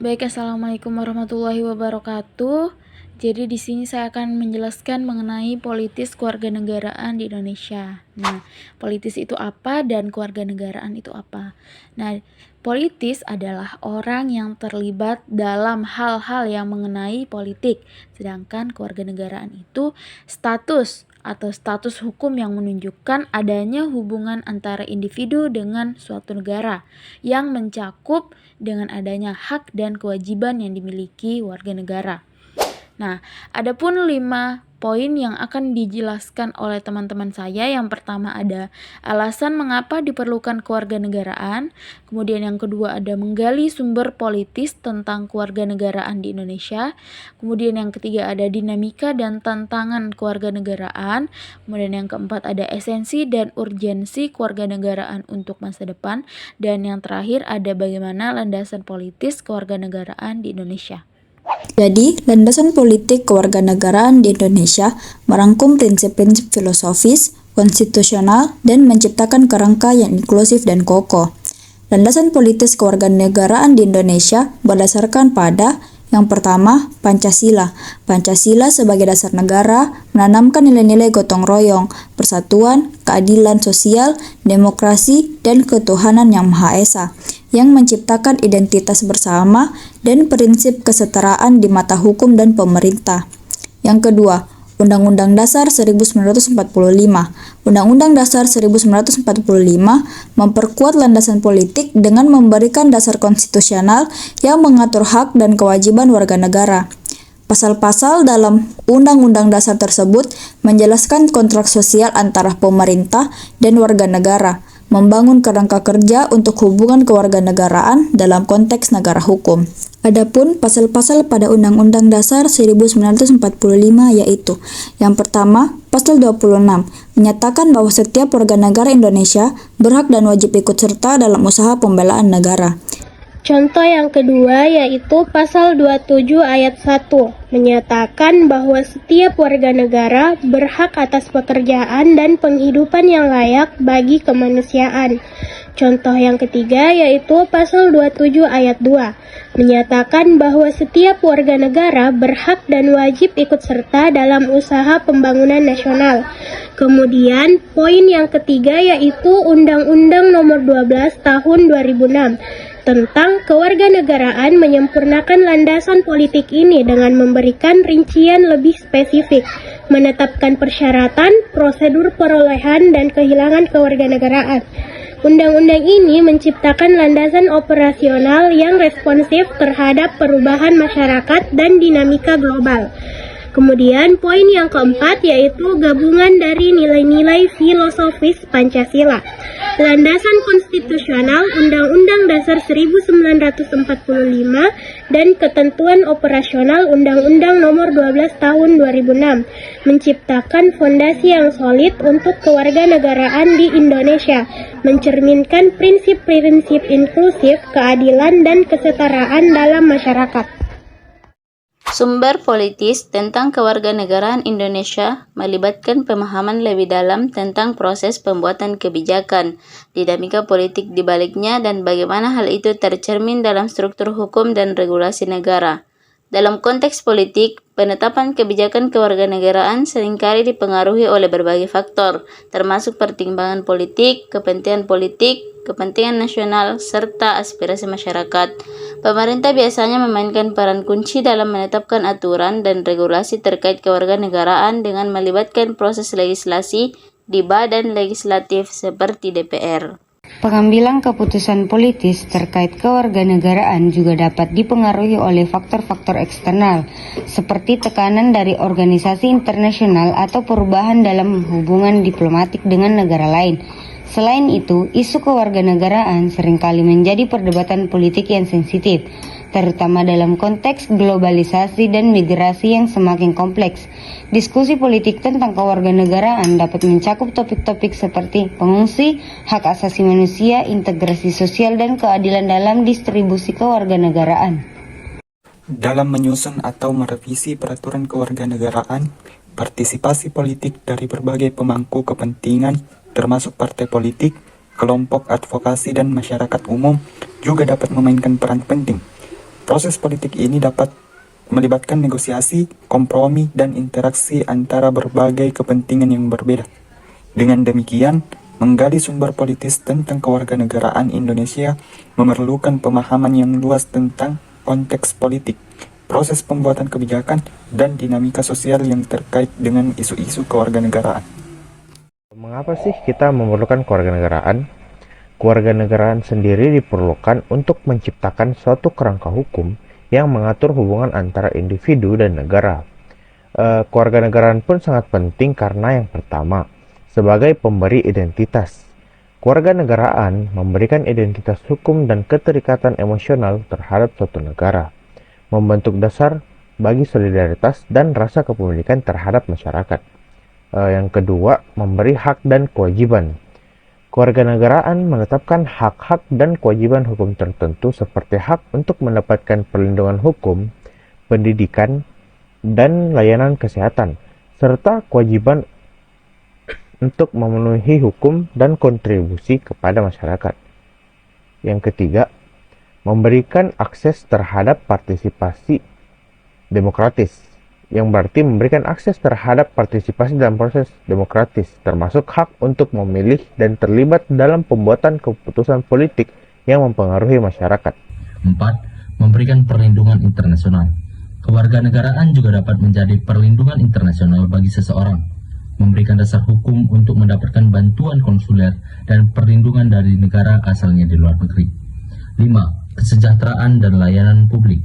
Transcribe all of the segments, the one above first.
Baik, assalamualaikum warahmatullahi wabarakatuh. Jadi di sini saya akan menjelaskan mengenai politis kewarganegaraan di Indonesia. Nah, politis itu apa dan kewarganegaraan itu apa? Nah, politis adalah orang yang terlibat dalam hal-hal yang mengenai politik, sedangkan kewarganegaraan itu status atau status hukum yang menunjukkan adanya hubungan antara individu dengan suatu negara yang mencakup dengan adanya hak dan kewajiban yang dimiliki warga negara. Nah, adapun 5 poin yang akan dijelaskan oleh teman-teman saya. Yang pertama ada alasan mengapa diperlukan kewarganegaraan. Kemudian yang kedua ada menggali sumber politis tentang kewarganegaraan di Indonesia. Kemudian yang ketiga ada dinamika dan tantangan kewarganegaraan. Kemudian yang keempat ada esensi dan urgensi kewarganegaraan untuk masa depan. Dan yang terakhir ada bagaimana landasan politis kewarganegaraan di Indonesia. Jadi, landasan politik kewarganegaraan di Indonesia merangkum prinsip-prinsip filosofis, konstitusional, dan menciptakan kerangka yang inklusif dan kokoh. Landasan politis kewarganegaraan di Indonesia berdasarkan pada yang pertama, Pancasila. Pancasila sebagai dasar negara menanamkan nilai-nilai gotong royong, persatuan, keadilan sosial, demokrasi, dan ketuhanan yang Maha Esa, yang menciptakan identitas bersama dan prinsip kesetaraan di mata hukum dan pemerintah. Yang kedua, Undang-Undang Dasar 1945. Undang-Undang Dasar 1945 memperkuat landasan politik dengan memberikan dasar konstitusional yang mengatur hak dan kewajiban warga negara. Pasal-pasal dalam Undang-Undang Dasar tersebut menjelaskan kontrak sosial antara pemerintah dan warga negara, membangun kerangka kerja untuk hubungan kewarganegaraan dalam konteks negara hukum. Adapun pasal-pasal pada Undang-Undang Dasar 1945 yaitu yang pertama, pasal 26 menyatakan bahwa setiap warga negara Indonesia berhak dan wajib ikut serta dalam usaha pembelaan negara. Contoh yang kedua yaitu pasal 27 ayat 1 menyatakan bahwa setiap warga negara berhak atas pekerjaan dan penghidupan yang layak bagi kemanusiaan. Contoh yang ketiga yaitu pasal 27 ayat 2 menyatakan bahwa setiap warga negara berhak dan wajib ikut serta dalam usaha pembangunan nasional. Kemudian poin yang ketiga yaitu Undang-Undang Nomor 12 Tahun 2006 tentang kewarganegaraan menyempurnakan landasan politik ini dengan memberikan rincian lebih spesifik, menetapkan persyaratan, prosedur perolehan, dan kehilangan kewarganegaraan. Undang-undang ini menciptakan landasan operasional yang responsif terhadap perubahan masyarakat dan dinamika global. Kemudian poin yang keempat yaitu gabungan dari nilai-nilai filosofis Pancasila. Landasan konstitusional Undang-Undang Dasar 1945 dan ketentuan operasional Undang-Undang Nomor 12 Tahun 2006 menciptakan fondasi yang solid untuk kewarganegaraan di Indonesia, mencerminkan prinsip-prinsip inklusif, keadilan, dan kesetaraan dalam masyarakat. Sumber politis tentang kewarganegaraan Indonesia melibatkan pemahaman lebih dalam tentang proses pembuatan kebijakan, dinamika politik di baliknya, dan bagaimana hal itu tercermin dalam struktur hukum dan regulasi negara. Dalam konteks politik, penetapan kebijakan kewarganegaraan seringkali dipengaruhi oleh berbagai faktor, termasuk pertimbangan politik, kepentingan nasional, serta aspirasi masyarakat. Pemerintah biasanya memainkan peran kunci dalam menetapkan aturan dan regulasi terkait kewarganegaraan dengan melibatkan proses legislasi di badan legislatif seperti DPR. Pengambilan keputusan politis terkait kewarganegaraan juga dapat dipengaruhi oleh faktor-faktor eksternal, seperti tekanan dari organisasi internasional atau perubahan dalam hubungan diplomatik dengan negara lain. Selain itu, isu kewarganegaraan seringkali menjadi perdebatan politik yang sensitif, terutama dalam konteks globalisasi dan migrasi yang semakin kompleks. Diskusi politik tentang kewarganegaraan dapat mencakup topik-topik seperti pengungsi, hak asasi manusia, integrasi sosial, dan keadilan dalam distribusi kewarganegaraan. Dalam menyusun atau merevisi peraturan kewarganegaraan, partisipasi politik dari berbagai pemangku kepentingan, termasuk partai politik, kelompok advokasi, dan masyarakat umum juga dapat memainkan peran penting. Proses politik ini dapat melibatkan negosiasi, kompromi, dan interaksi antara berbagai kepentingan yang berbeda. Dengan demikian, menggali sumber politis tentang kewarganegaraan Indonesia memerlukan pemahaman yang luas tentang konteks politik, proses pembuatan kebijakan, dan dinamika sosial yang terkait dengan isu-isu kewarganegaraan. Mengapa sih kita memerlukan kewarganegaraan? Kewarganegaraan sendiri diperlukan untuk menciptakan suatu kerangka hukum yang mengatur hubungan antara individu dan negara. Kewarganegaraan pun sangat penting karena yang pertama, sebagai pemberi identitas. Kewarganegaraan memberikan identitas hukum dan keterikatan emosional terhadap suatu negara, membentuk dasar bagi solidaritas dan rasa kepemilikan terhadap masyarakat. Yang kedua, memberi hak dan kewajiban. Kewarganegaraan menetapkan hak-hak dan kewajiban hukum tertentu seperti hak untuk mendapatkan perlindungan hukum, pendidikan, dan layanan kesehatan, serta kewajiban untuk memenuhi hukum dan kontribusi kepada masyarakat. Yang ketiga, memberikan akses terhadap partisipasi demokratis, yang berarti memberikan akses terhadap partisipasi dalam proses demokratis, termasuk hak untuk memilih dan terlibat dalam pembuatan keputusan politik yang mempengaruhi masyarakat. 4. Memberikan perlindungan internasional. Kewarganegaraan juga dapat menjadi perlindungan internasional bagi seseorang, memberikan dasar hukum untuk mendapatkan bantuan konsuler dan perlindungan dari negara asalnya di luar negeri. 5. Kesejahteraan dan layanan publik.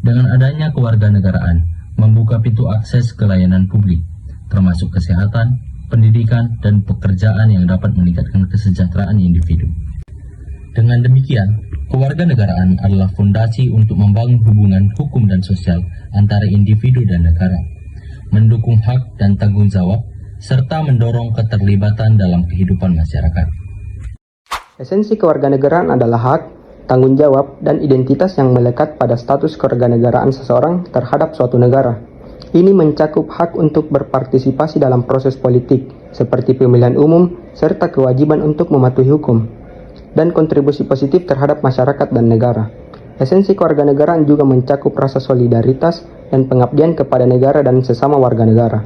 Dengan adanya kewarganegaraan, membuka pintu akses ke layanan publik, termasuk kesehatan, pendidikan, dan pekerjaan yang dapat meningkatkan kesejahteraan individu. Dengan demikian, kewarganegaraan adalah fondasi untuk membangun hubungan hukum dan sosial antara individu dan negara, mendukung hak dan tanggung jawab, serta mendorong keterlibatan dalam kehidupan masyarakat. Esensi kewarganegaraan adalah hak, tanggung jawab, dan identitas yang melekat pada status kewarganegaraan seseorang terhadap suatu negara. Ini mencakup hak untuk berpartisipasi dalam proses politik, seperti pemilihan umum, serta kewajiban untuk mematuhi hukum, dan kontribusi positif terhadap masyarakat dan negara. Esensi kewarganegaraan juga mencakup rasa solidaritas dan pengabdian kepada negara dan sesama warga negara.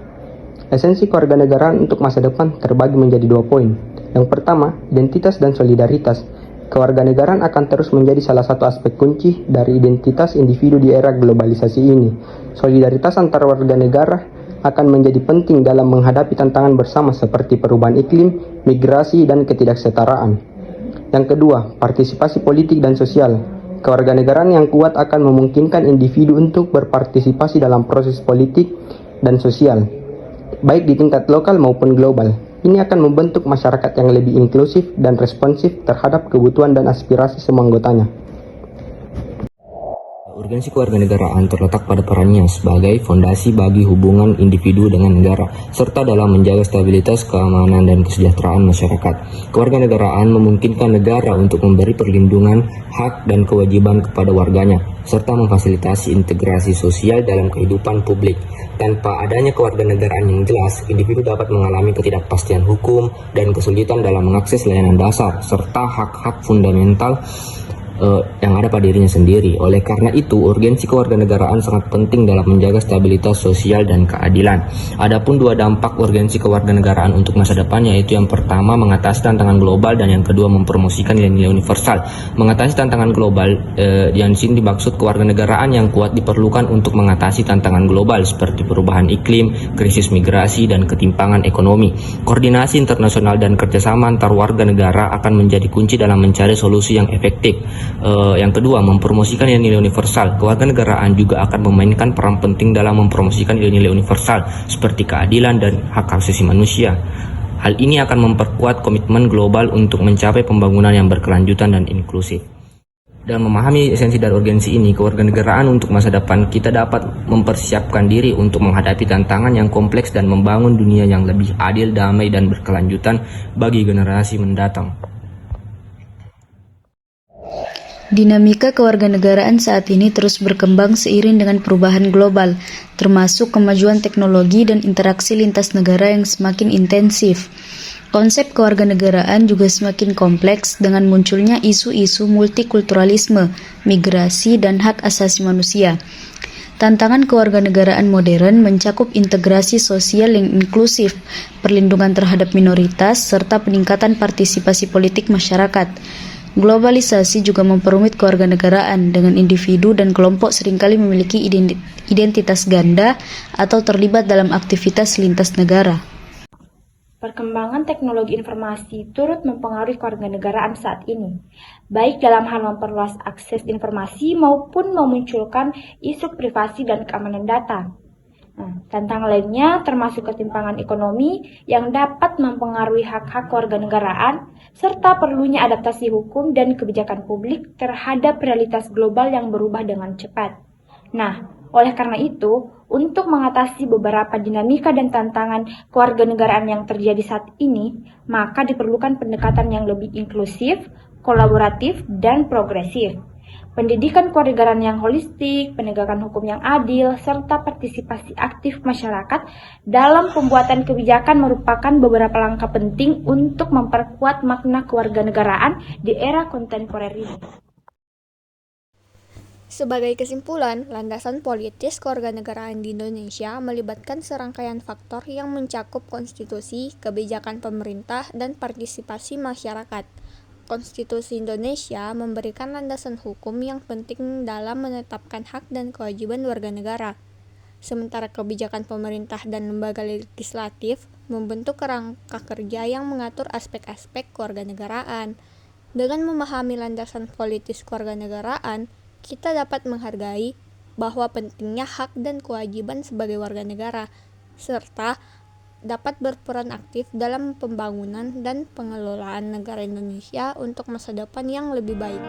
Esensi kewarganegaraan untuk masa depan terbagi menjadi 2 poin. Yang pertama, identitas dan solidaritas. Kewarganegaraan akan terus menjadi salah satu aspek kunci dari identitas individu di era globalisasi ini. Solidaritas antar warga negara akan menjadi penting dalam menghadapi tantangan bersama seperti perubahan iklim, migrasi, dan ketidaksetaraan. Yang kedua, partisipasi politik dan sosial. Kewarganegaraan yang kuat akan memungkinkan individu untuk berpartisipasi dalam proses politik dan sosial, baik di tingkat lokal maupun global. Ini akan membentuk masyarakat yang lebih inklusif dan responsif terhadap kebutuhan dan aspirasi semua anggotanya. Urgensi kewarganegaraan terletak pada perannya sebagai fondasi bagi hubungan individu dengan negara, serta dalam menjaga stabilitas, keamanan, dan kesejahteraan masyarakat. Kewarganegaraan memungkinkan negara untuk memberi perlindungan, hak, dan kewajiban kepada warganya, serta memfasilitasi integrasi sosial dalam kehidupan publik. Tanpa adanya kewarganegaraan yang jelas, individu dapat mengalami ketidakpastian hukum dan kesulitan dalam mengakses layanan dasar, serta hak-hak fundamental yang ada pada dirinya sendiri. Oleh karena itu, urgensi kewarganegaraan sangat penting dalam menjaga stabilitas sosial dan keadilan. Adapun 2 dampak urgensi kewarganegaraan untuk masa depan, yaitu yang pertama mengatasi tantangan global dan yang kedua mempromosikan nilai-nilai universal. Mengatasi tantangan global yang di sini dimaksud kewarganegaraan yang kuat diperlukan untuk mengatasi tantangan global seperti perubahan iklim, krisis migrasi, dan ketimpangan ekonomi. Koordinasi internasional dan kerjasama antar warga negara akan menjadi kunci dalam mencari solusi yang efektif. Yang kedua, mempromosikan nilai-nilai universal. Kewarganegaraan juga akan memainkan peran penting dalam mempromosikan nilai-nilai universal seperti keadilan dan hak asasi manusia. Hal ini akan memperkuat komitmen global untuk mencapai pembangunan yang berkelanjutan dan inklusif. Dalam memahami esensi dan urgensi ini, kewarganegaraan untuk masa depan, kita dapat mempersiapkan diri untuk menghadapi tantangan yang kompleks dan membangun dunia yang lebih adil, damai, dan berkelanjutan bagi generasi mendatang. Dinamika kewarganegaraan saat ini terus berkembang seiring dengan perubahan global, termasuk kemajuan teknologi dan interaksi lintas negara yang semakin intensif. Konsep kewarganegaraan juga semakin kompleks dengan munculnya isu-isu multikulturalisme, migrasi, dan hak asasi manusia. Tantangan kewarganegaraan modern mencakup integrasi sosial yang inklusif, perlindungan terhadap minoritas, serta peningkatan partisipasi politik masyarakat. Globalisasi juga memperumit kewarganegaraan dengan individu dan kelompok seringkali memiliki identitas ganda atau terlibat dalam aktivitas lintas negara. Perkembangan teknologi informasi turut mempengaruhi kewarganegaraan saat ini, baik dalam hal memperluas akses informasi maupun memunculkan isu privasi dan keamanan data. Tantangan lainnya termasuk ketimpangan ekonomi yang dapat mempengaruhi hak-hak kewarganegaraan, serta perlunya adaptasi hukum dan kebijakan publik terhadap realitas global yang berubah dengan cepat. Oleh karena itu, untuk mengatasi beberapa dinamika dan tantangan kewarganegaraan yang terjadi saat ini, maka diperlukan pendekatan yang lebih inklusif, kolaboratif, dan progresif. Pendidikan kewarganegaraan yang holistik, penegakan hukum yang adil, serta partisipasi aktif masyarakat dalam pembuatan kebijakan merupakan beberapa langkah penting untuk memperkuat makna kewarganegaraan di era kontemporer ini. Sebagai kesimpulan, landasan politis kewarganegaraan di Indonesia melibatkan serangkaian faktor yang mencakup konstitusi, kebijakan pemerintah, dan partisipasi masyarakat. Konstitusi Indonesia memberikan landasan hukum yang penting dalam menetapkan hak dan kewajiban warga negara. Sementara kebijakan pemerintah dan lembaga legislatif membentuk kerangka kerja yang mengatur aspek-aspek kewarganegaraan. Dengan memahami landasan politis kewarganegaraan, kita dapat menghargai bahwa pentingnya hak dan kewajiban sebagai warga negara, serta dapat berperan aktif dalam pembangunan dan pengelolaan negara Indonesia untuk masa depan yang lebih baik.